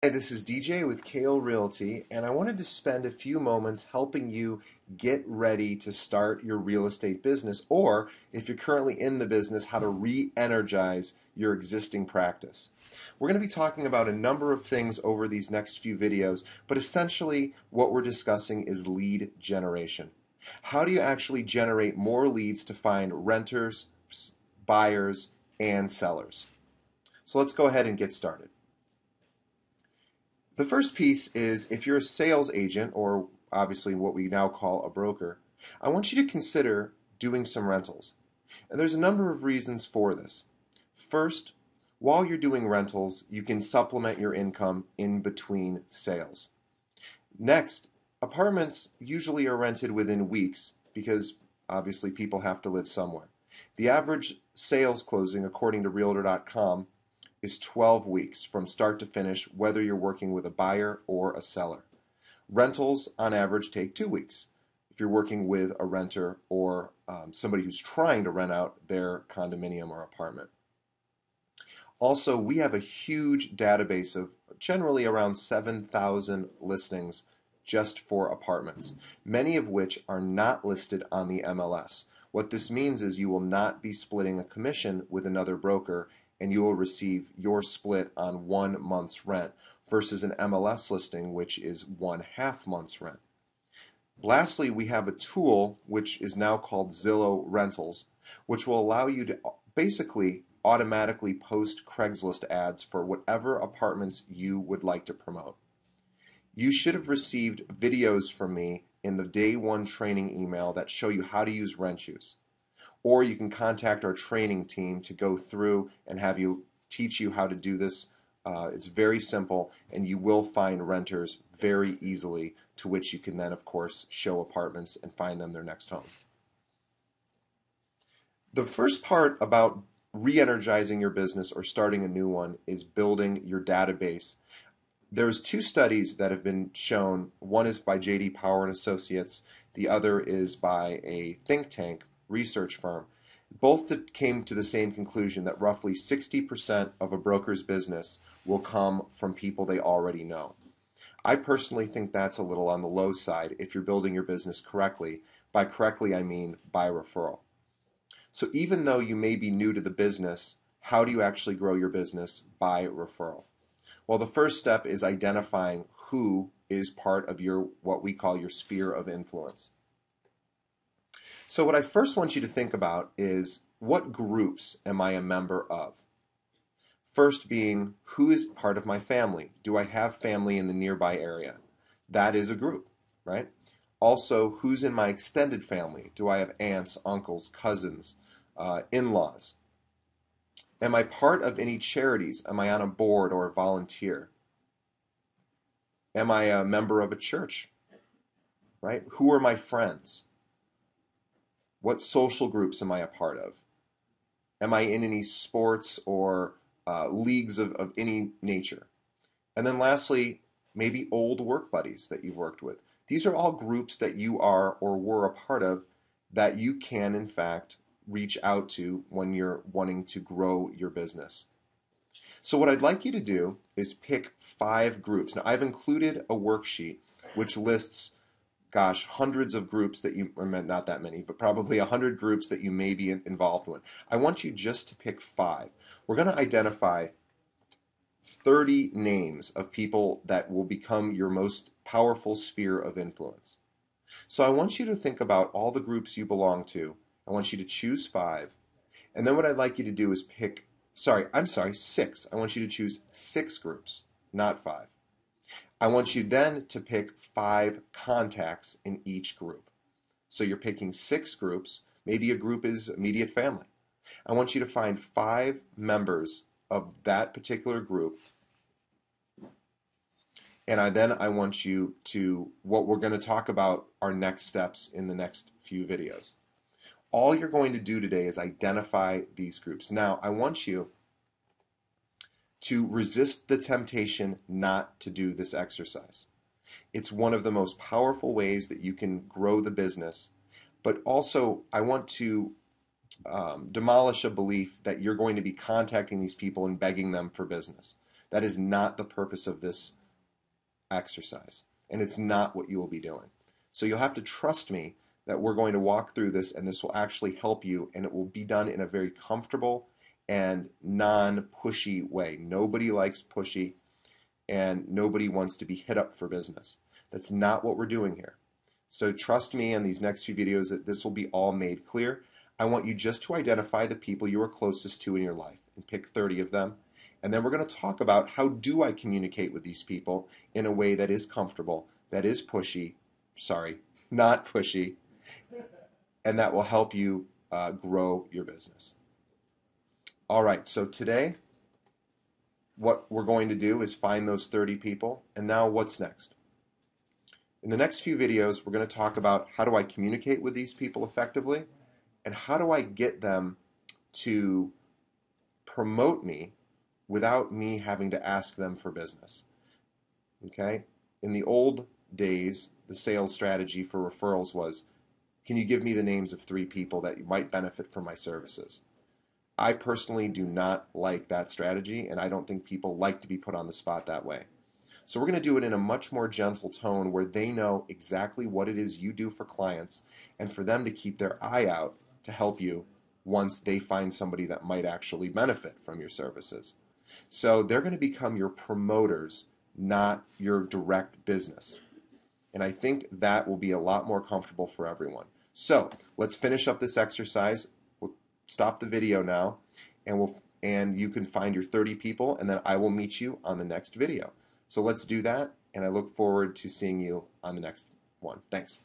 Hey, this is DJ with Kale Realty, and I wanted to spend a few moments helping you get ready to start your real estate business, or if you're currently in the business, how to re-energize your existing practice. We're going to be talking about a number of things over these next few videos, but essentially what we're discussing is lead generation. How do you actually generate more leads to find renters, buyers, and sellers? So let's go ahead and get started. The first piece is if you're a sales agent, or obviously what we now call a broker, I want you to consider doing some rentals. And there's a number of reasons for this. First, while you're doing rentals, you can supplement your income in between sales. Next, apartments usually are rented within weeks because obviously people have to live somewhere. The average sales closing, according to Realtor.com, is 12 weeks from start to finish, whether you're working with a buyer or a seller. Rentals, on average, take 2 weeks if you're working with a renter or somebody who's trying to rent out their condominium or apartment. Also, we have a huge database of generally around 7,000 listings just for apartments, many of which are not listed on the MLS. What this means is you will not be splitting a commission with another broker, and you will receive your split on 1 month's rent versus an MLS listing, which is 1/2 month's rent. Lastly, we have a tool which is now called Zillow Rentals, which will allow you to basically automatically post Craigslist ads for whatever apartments you would like to promote. You should have received videos from me in the day one training email that show you how to use RentJuice. Or you can contact our training team to go through and have you teach you how to do this. It's very simple, and you will find renters very easily, to which you can then, of course, show apartments and find them their next home. The first part about re-energizing your business or starting a new one is building your database. There's 2 studies that have been shown. One is by J.D. Power and Associates. The other is by a think tank research firm. Both came to the same conclusion that roughly 60% of a broker's business will come from people they already know. I personally think that's a little on the low side if you're building your business correctly. By correctly, I mean by referral. So even though you may be new to the business, how do you actually grow your business by referral? Well, the first step is identifying who is part of your what we call your sphere of influence. So what I first want you to think about is, what groups am I a member of? First being, who is part of my family? Do I have family in the nearby area? That is a group, right? Also, who's in my extended family? Do I have aunts, uncles, cousins, in-laws? Am I part of any charities? Am I on a board or a volunteer? Am I a member of a church, right? Who are my friends? What social groups am I a part of? Am I in any sports or leagues of any nature? And then lastly, maybe old work buddies that you've worked with. These are all groups that you are or were a part of that you can, in fact, reach out to when you're wanting to grow your business. So what I'd like you to do is pick 5 groups. Now, I've included a worksheet which lists, gosh, hundreds of groups that you, or not that many, but probably 100 groups that you may be involved in. I want you just to pick 5. We're going to identify 30 names of people that will become your most powerful sphere of influence. So I want you to think about all the groups you belong to. I want you to choose 5. And then what I'd like you to do is pick, 6. I want you to choose 6 groups, not 5. I want you then to pick 5 contacts in each group. So you're picking 6 groups. Maybe a group is immediate family. I want you to find 5 members of that particular group. And I want you to, what we're going to talk about our next steps in the next few videos. All you're going to do today is identify these groups. Now, I want you to resist the temptation not to do this exercise. It's one of the most powerful ways that you can grow the business, but also I want to demolish a belief that you're going to be contacting these people and begging them for business. That is not the purpose of this exercise, and it's not what you will be doing. So you'll have to trust me that we're going to walk through this, and this will actually help you, and it will be done in a very comfortable and non-pushy way. Nobody likes pushy, and nobody wants to be hit up for business. That's not what we're doing here. So trust me in these next few videos that this will be all made clear. I want you just to identify the people you are closest to in your life and pick 30 of them. And then we're going to talk about how do I communicate with these people in a way that is comfortable, that is pushy, sorry, not pushy, and that will help you grow your business. All right, so today what we're going to do is find those 30 people, and now what's next? In the next few videos, we're going to talk about how do I communicate with these people effectively, and how do I get them to promote me without me having to ask them for business. Okay? In the old days, the sales strategy for referrals was, can you give me the names of 3 people that might benefit from my services? I personally do not like that strategy, and I don't think people like to be put on the spot that way. So we're going to do it in a much more gentle tone where they know exactly what it is you do for clients, and for them to keep their eye out to help you once they find somebody that might actually benefit from your services. So they're going to become your promoters, not your direct business. And I think that will be a lot more comfortable for everyone. So let's finish up this exercise. We'll stop the video now, and you can find your 30 people, and then I will meet you on the next video. So let's do that, and I look forward to seeing you on the next one. Thanks.